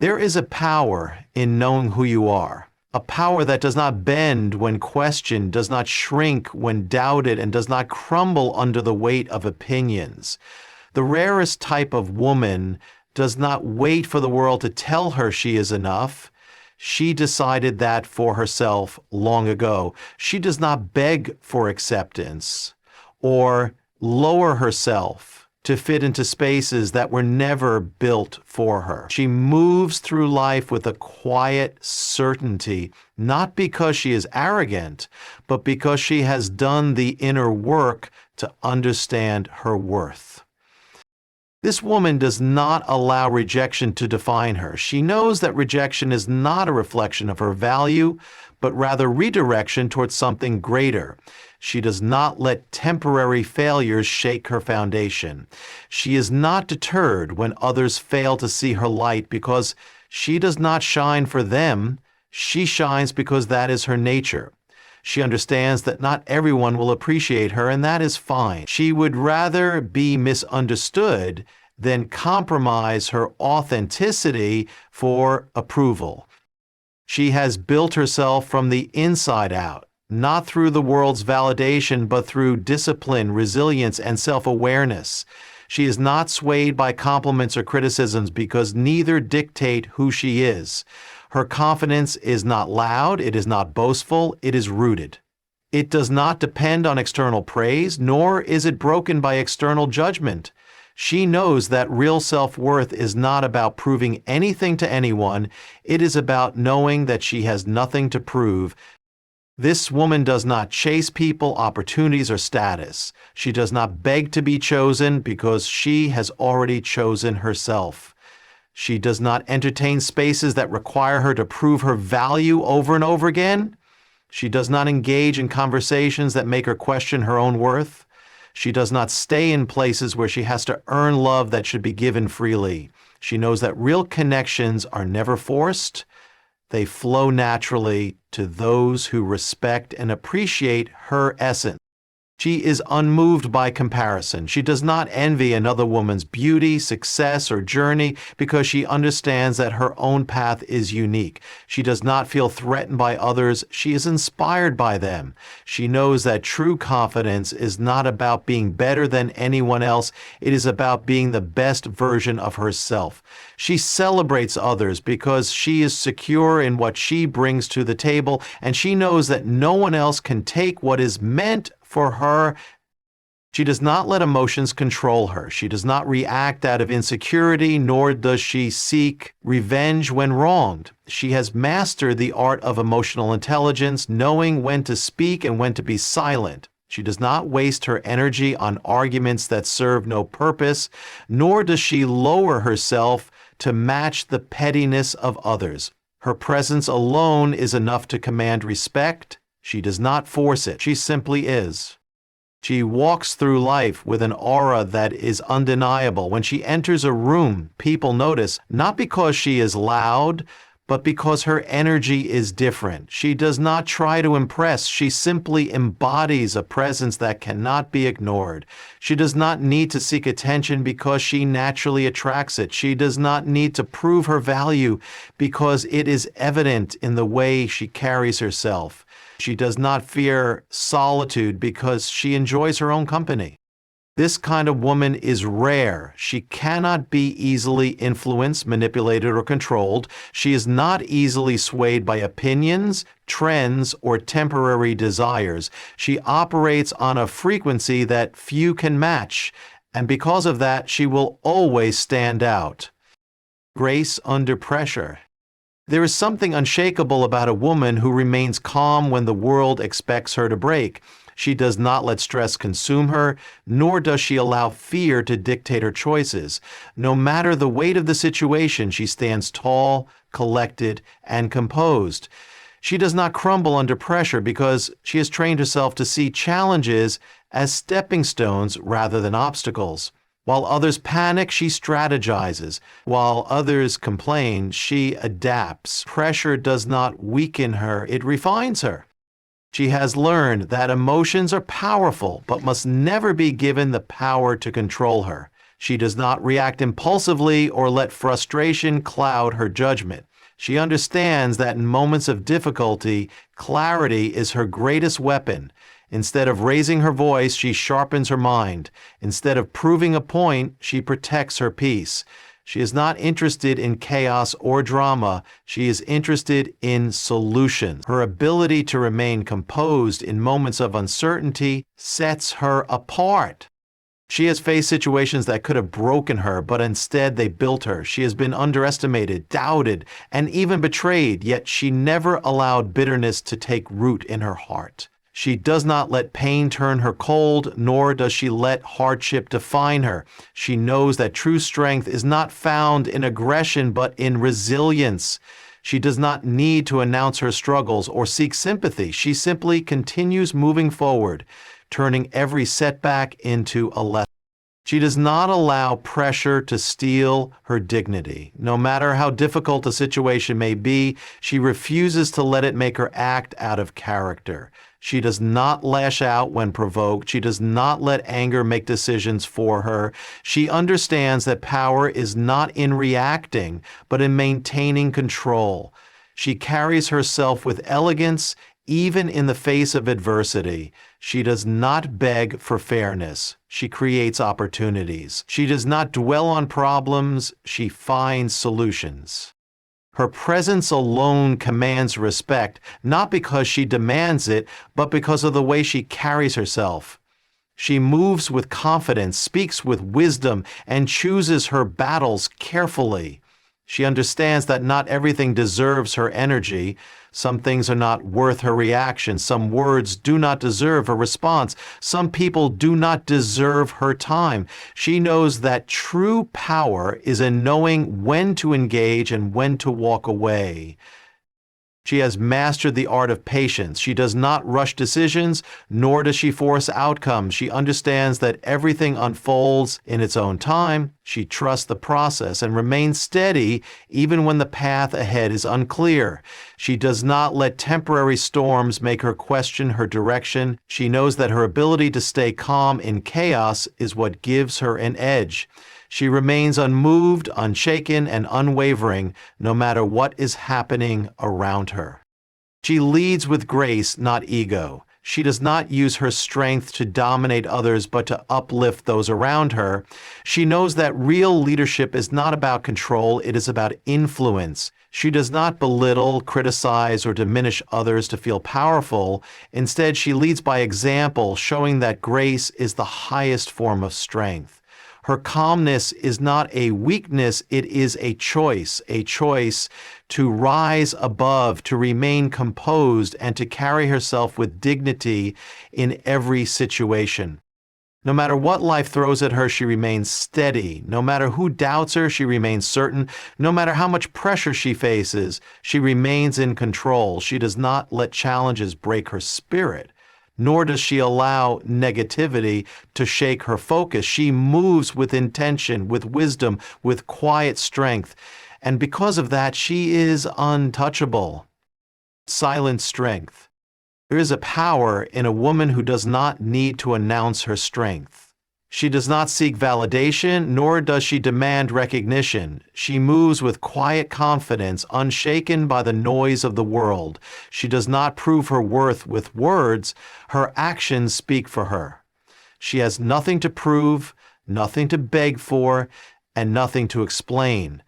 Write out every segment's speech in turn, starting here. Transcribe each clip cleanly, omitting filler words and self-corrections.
There is a power in knowing who you are, a power that does not bend when questioned, does not shrink when doubted, and does not crumble under the weight of opinions. The rarest type of woman does not wait for the world to tell her she is enough. She decided that for herself long ago. She does not beg for acceptance or lower herself to fit into spaces that were never built for her. She moves through life with a quiet certainty, not because she is arrogant, but because she has done the inner work to understand her worth. This woman does not allow rejection to define her. She knows that rejection is not a reflection of her value, but rather redirection towards something greater. She does not let temporary failures shake her foundation. She is not deterred when others fail to see her light because she does not shine for them. She shines because that is her nature. She understands that not everyone will appreciate her, and that is fine. She would rather be misunderstood than compromise her authenticity for approval. She has built herself from the inside out, not through the world's validation, but through discipline, resilience, and self-awareness. She is not swayed by compliments or criticisms because neither dictate who she is. Her confidence is not loud, it is not boastful, it is rooted. It does not depend on external praise, nor is it broken by external judgment. She knows that real self-worth is not about proving anything to anyone. It is about knowing that she has nothing to prove. This woman does not chase people, opportunities, or status. She does not beg to be chosen because she has already chosen herself. She does not entertain spaces that require her to prove her value over and over again. She does not engage in conversations that make her question her own worth. She does not stay in places where she has to earn love that should be given freely. She knows that real connections are never forced. They flow naturally to those who respect and appreciate her essence. She is unmoved by comparison. She does not envy another woman's beauty, success, or journey because she understands that her own path is unique. She does not feel threatened by others. She is inspired by them. She knows that true confidence is not about being better than anyone else. It is about being the best version of herself. She celebrates others because she is secure in what she brings to the table, and she knows that no one else can take what is meant for her. She does not let emotions control her. She does not react out of insecurity, nor does she seek revenge when wronged. She has mastered the art of emotional intelligence, knowing when to speak and when to be silent. She does not waste her energy on arguments that serve no purpose, nor does she lower herself to match the pettiness of others. Her presence alone is enough to command respect. She does not force it. She simply is. She walks through life with an aura that is undeniable. When she enters a room, people notice, not because she is loud, but because her energy is different. She does not try to impress. She simply embodies a presence that cannot be ignored. She does not need to seek attention because she naturally attracts it. She does not need to prove her value because it is evident in the way she carries herself. She does not fear solitude because she enjoys her own company. This kind of woman is rare. She cannot be easily influenced, manipulated, or controlled. She is not easily swayed by opinions, trends, or temporary desires. She operates on a frequency that few can match, and because of that, she will always stand out. Grace under pressure. There is something unshakable about a woman who remains calm when the world expects her to break. She does not let stress consume her, nor does she allow fear to dictate her choices. No matter the weight of the situation, she stands tall, collected, and composed. She does not crumble under pressure because she has trained herself to see challenges as stepping stones rather than obstacles. While others panic, she strategizes. While others complain, she adapts. Pressure does not weaken her, it refines her. She has learned that emotions are powerful, but must never be given the power to control her. She does not react impulsively or let frustration cloud her judgment. She understands that in moments of difficulty, clarity is her greatest weapon. Instead of raising her voice, she sharpens her mind. Instead of proving a point, she protects her peace. She is not interested in chaos or drama. She is interested in solutions. Her ability to remain composed in moments of uncertainty sets her apart. She has faced situations that could have broken her, but instead they built her. She has been underestimated, doubted, and even betrayed, yet she never allowed bitterness to take root in her heart. She does not let pain turn her cold, nor does she let hardship define her. She knows that true strength is not found in aggression, but in resilience. She does not need to announce her struggles or seek sympathy. She simply continues moving forward, turning every setback into a lesson. She does not allow pressure to steal her dignity. No matter how difficult a situation may be, she refuses to let it make her act out of character. She does not lash out when provoked. She does not let anger make decisions for her. She understands that power is not in reacting, but in maintaining control. She carries herself with elegance, even in the face of adversity. She does not beg for fairness. She creates opportunities. She does not dwell on problems. She finds solutions. Her presence alone commands respect, not because she demands it, but because of the way she carries herself. She moves with confidence, speaks with wisdom, and chooses her battles carefully. She understands that not everything deserves her energy. Some things are not worth her reaction. Some words do not deserve her response. Some people do not deserve her time. She knows that true power is in knowing when to engage and when to walk away. She has mastered the art of patience. She does not rush decisions, nor does she force outcomes. She understands that everything unfolds in its own time. She trusts the process and remains steady even when the path ahead is unclear. She does not let temporary storms make her question her direction. She knows that her ability to stay calm in chaos is what gives her an edge. She remains unmoved, unshaken, and unwavering, no matter what is happening around her. She leads with grace, not ego. She does not use her strength to dominate others, but to uplift those around her. She knows that real leadership is not about control, it is about influence. She does not belittle, criticize, or diminish others to feel powerful. Instead, she leads by example, showing that grace is the highest form of strength. Her calmness is not a weakness, it is a choice to rise above, to remain composed, and to carry herself with dignity in every situation. No matter what life throws at her, she remains steady. No matter who doubts her, she remains certain. No matter how much pressure she faces, she remains in control. She does not let challenges break her spirit, nor does she allow negativity to shake her focus. She moves with intention, with wisdom, with quiet strength. And because of that, she is untouchable. Silent strength. There is a power in a woman who does not need to announce her strength. She does not seek validation, nor does she demand recognition. She moves with quiet confidence, unshaken by the noise of the world. She does not prove her worth with words. Her actions speak for her. She has nothing to prove, nothing to beg for, and nothing to explain.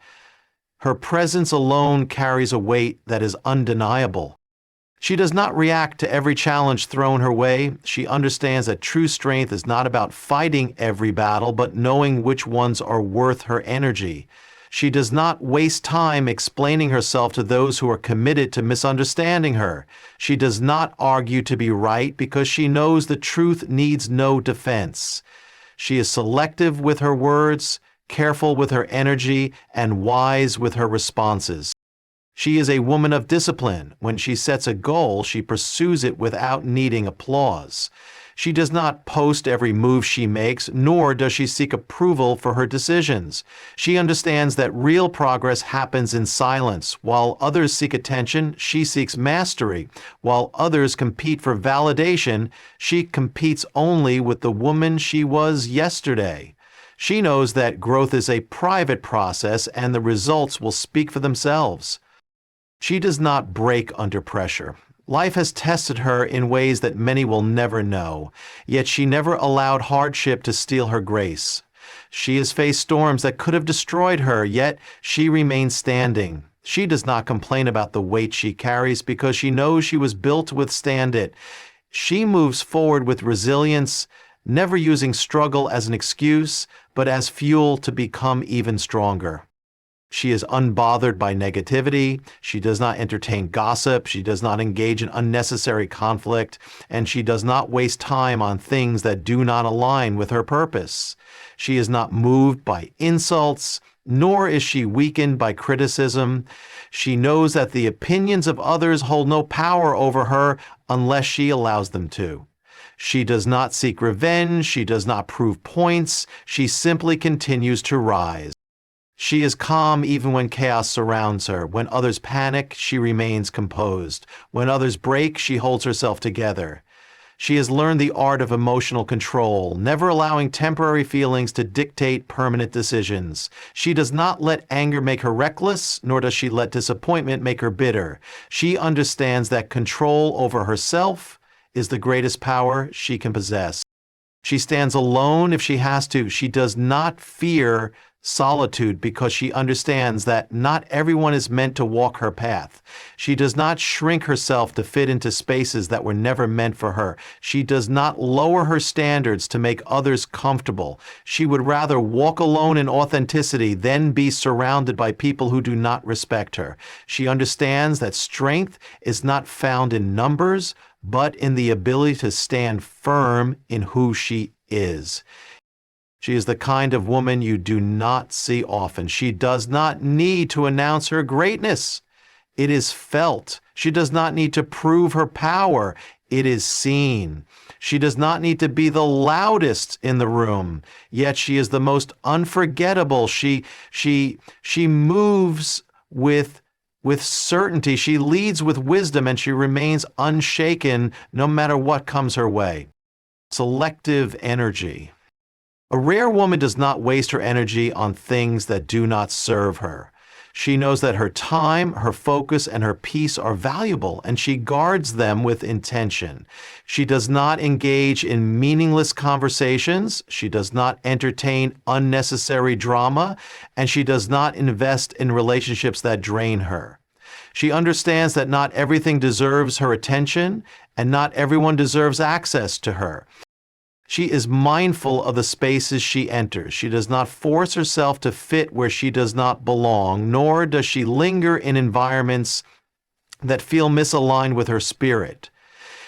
Her presence alone carries a weight that is undeniable. She does not react to every challenge thrown her way. She understands that true strength is not about fighting every battle, but knowing which ones are worth her energy. She does not waste time explaining herself to those who are committed to misunderstanding her. She does not argue to be right because she knows the truth needs no defense. She is selective with her words, careful with her energy, and wise with her responses. She is a woman of discipline. When she sets a goal, she pursues it without needing applause. She does not post every move she makes, nor does she seek approval for her decisions. She understands that real progress happens in silence. While others seek attention, she seeks mastery. While others compete for validation, she competes only with the woman she was yesterday. She knows that growth is a private process and the results will speak for themselves. She does not break under pressure. Life has tested her in ways that many will never know, yet she never allowed hardship to steal her grace. She has faced storms that could have destroyed her, yet she remains standing. She does not complain about the weight she carries because she knows she was built to withstand it. She moves forward with resilience, never using struggle as an excuse, but as fuel to become even stronger. She is unbothered by negativity. She does not entertain gossip. She does not engage in unnecessary conflict. And she does not waste time on things that do not align with her purpose. She is not moved by insults, nor is she weakened by criticism. She knows that the opinions of others hold no power over her unless she allows them to. She does not seek revenge. She does not prove points. She simply continues to rise. She is calm even when chaos surrounds her. When others panic, she remains composed. When others break, she holds herself together. She has learned the art of emotional control, never allowing temporary feelings to dictate permanent decisions. She does not let anger make her reckless, nor does she let disappointment make her bitter. She understands that control over herself is the greatest power she can possess. She stands alone if she has to. She does not fear solitude because she understands that not everyone is meant to walk her path. She does not shrink herself to fit into spaces that were never meant for her. She does not lower her standards to make others comfortable. She would rather walk alone in authenticity than be surrounded by people who do not respect her. She understands that strength is not found in numbers, but in the ability to stand firm in who she is. She is the kind of woman you do not see often. She does not need to announce her greatness. It is felt. She does not need to prove her power. It is seen. She does not need to be the loudest in the room, yet she is the most unforgettable. She moves with certainty. She leads with wisdom, and she remains unshaken no matter what comes her way. Selective energy. A rare woman does not waste her energy on things that do not serve her. She knows that her time, her focus, and her peace are valuable, and she guards them with intention. She does not engage in meaningless conversations. She does not entertain unnecessary drama, and she does not invest in relationships that drain her. She understands that not everything deserves her attention, and not everyone deserves access to her. She is mindful of the spaces she enters. She does not force herself to fit where she does not belong, nor does she linger in environments that feel misaligned with her spirit.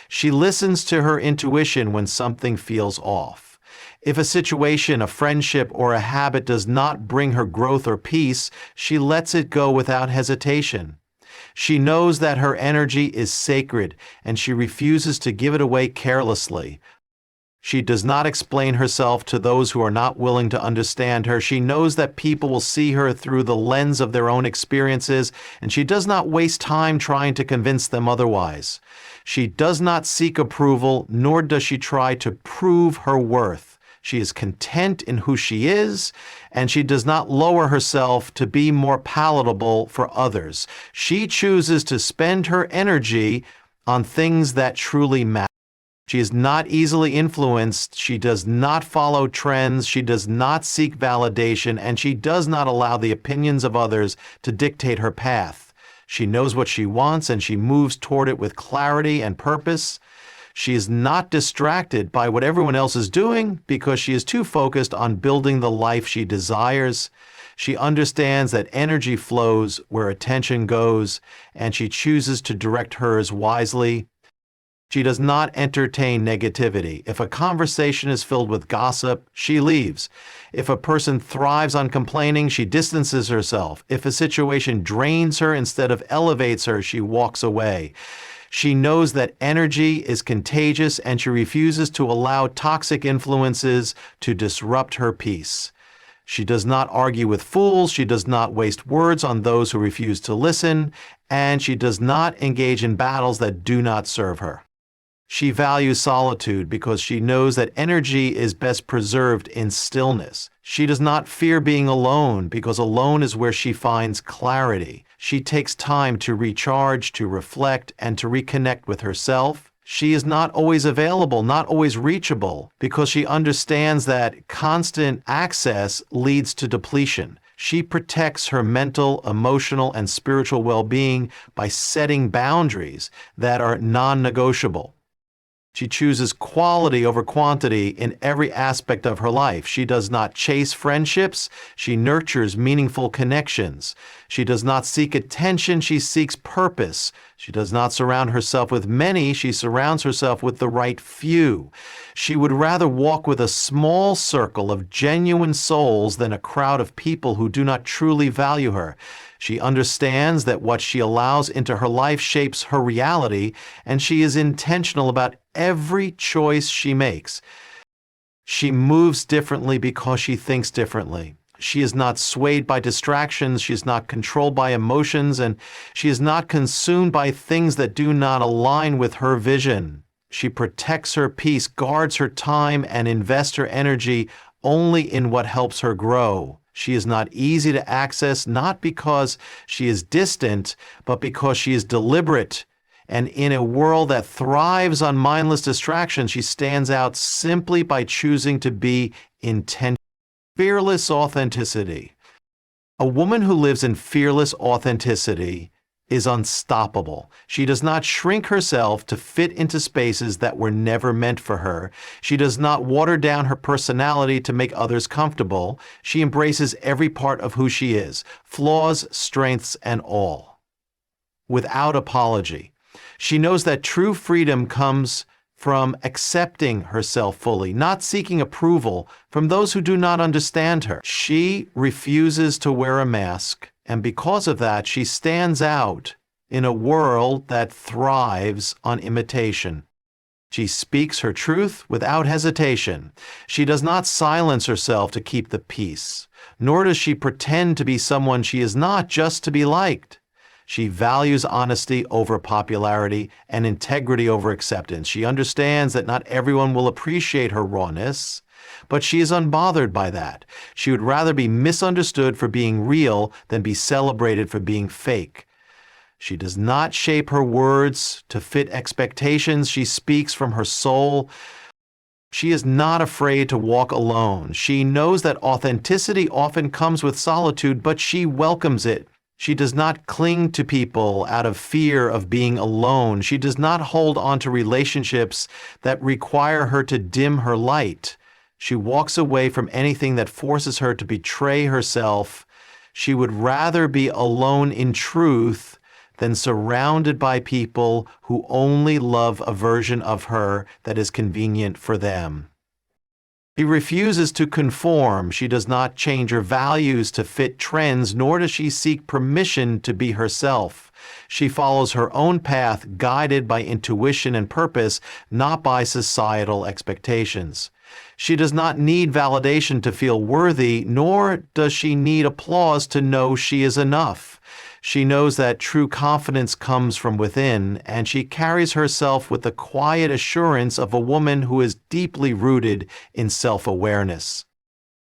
She listens to her intuition when something feels off. If a situation, a friendship, or a habit does not bring her growth or peace, she lets it go without hesitation. She knows that her energy is sacred, and she refuses to give it away carelessly. She does not explain herself to those who are not willing to understand her. She knows that people will see her through the lens of their own experiences, and she does not waste time trying to convince them otherwise. She does not seek approval, nor does she try to prove her worth. She is content in who she is, and she does not lower herself to be more palatable for others. She chooses to spend her energy on things that truly matter. She is not easily influenced. She does not follow trends. She does not seek validation, and she does not allow the opinions of others to dictate her path. She knows what she wants, and she moves toward it with clarity and purpose. She is not distracted by what everyone else is doing because she is too focused on building the life she desires. She understands that energy flows where attention goes, and she chooses to direct hers wisely. She does not entertain negativity. If a conversation is filled with gossip, she leaves. If a person thrives on complaining, she distances herself. If a situation drains her instead of elevates her, she walks away. She knows that energy is contagious, and she refuses to allow toxic influences to disrupt her peace. She does not argue with fools. She does not waste words on those who refuse to listen, and she does not engage in battles that do not serve her. She values solitude because she knows that energy is best preserved in stillness. She does not fear being alone because alone is where she finds clarity. She takes time to recharge, to reflect, and to reconnect with herself. She is not always available, not always reachable, because she understands that constant access leads to depletion. She protects her mental, emotional, and spiritual well-being by setting boundaries that are non-negotiable. She chooses quality over quantity in every aspect of her life. She does not chase friendships. She nurtures meaningful connections. She does not seek attention. She seeks purpose. She does not surround herself with many. She surrounds herself with the right few. She would rather walk with a small circle of genuine souls than a crowd of people who do not truly value her. She understands that what she allows into her life shapes her reality, and she is intentional about every choice she makes. She moves differently because she thinks differently. She is not swayed by distractions, she is not controlled by emotions, and she is not consumed by things that do not align with her vision. She protects her peace, guards her time, and invests her energy only in what helps her grow. She is not easy to access, not because she is distant, but because she is deliberate. And in a world that thrives on mindless distraction, she stands out simply by choosing to be intentional. Fearless authenticity. A woman who lives in fearless authenticity is unstoppable. She does not shrink herself to fit into spaces that were never meant for her. She does not water down her personality to make others comfortable. She embraces every part of who she is, flaws, strengths, and all, without apology. She knows that true freedom comes from accepting herself fully, not seeking approval from those who do not understand her. She refuses to wear a mask, and because of that, she stands out in a world that thrives on imitation. She speaks her truth without hesitation. She does not silence herself to keep the peace, nor does she pretend to be someone she is not just to be liked. She values honesty over popularity and integrity over acceptance. She understands that not everyone will appreciate her rawness, but she is unbothered by that. She would rather be misunderstood for being real than be celebrated for being fake. She does not shape her words to fit expectations. She speaks from her soul. She is not afraid to walk alone. She knows that authenticity often comes with solitude, but she welcomes it. She does not cling to people out of fear of being alone. She does not hold on to relationships that require her to dim her light. She walks away from anything that forces her to betray herself. She would rather be alone in truth than surrounded by people who only love a version of her that is convenient for them. She refuses to conform. She does not change her values to fit trends, nor does she seek permission to be herself. She follows her own path, guided by intuition and purpose, not by societal expectations. She does not need validation to feel worthy, nor does she need applause to know she is enough. She knows that true confidence comes from within, and she carries herself with the quiet assurance of a woman who is deeply rooted in self-awareness.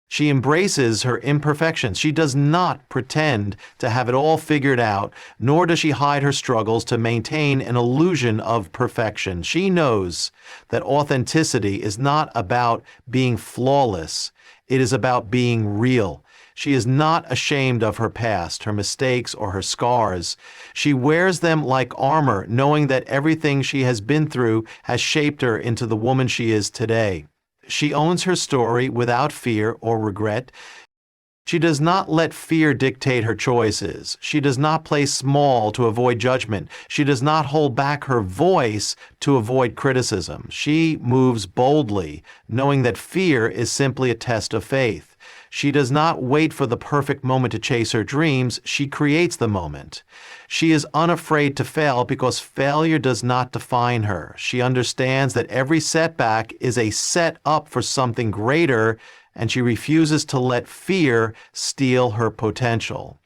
She embraces her imperfections. She does not pretend to have it all figured out, nor does she hide her struggles to maintain an illusion of perfection. She knows that authenticity is not about being flawless. It is about being real. She is not ashamed of her past, her mistakes, or her scars. She wears them like armor, knowing that everything she has been through has shaped her into the woman she is today. She owns her story without fear or regret. She does not let fear dictate her choices. She does not play small to avoid judgment. She does not hold back her voice to avoid criticism. She moves boldly, knowing that fear is simply a test of faith. She does not wait for the perfect moment to chase her dreams. She creates the moment. She is unafraid to fail because failure does not define her. She understands that every setback is a set-up for something greater, and she refuses to let fear steal her potential.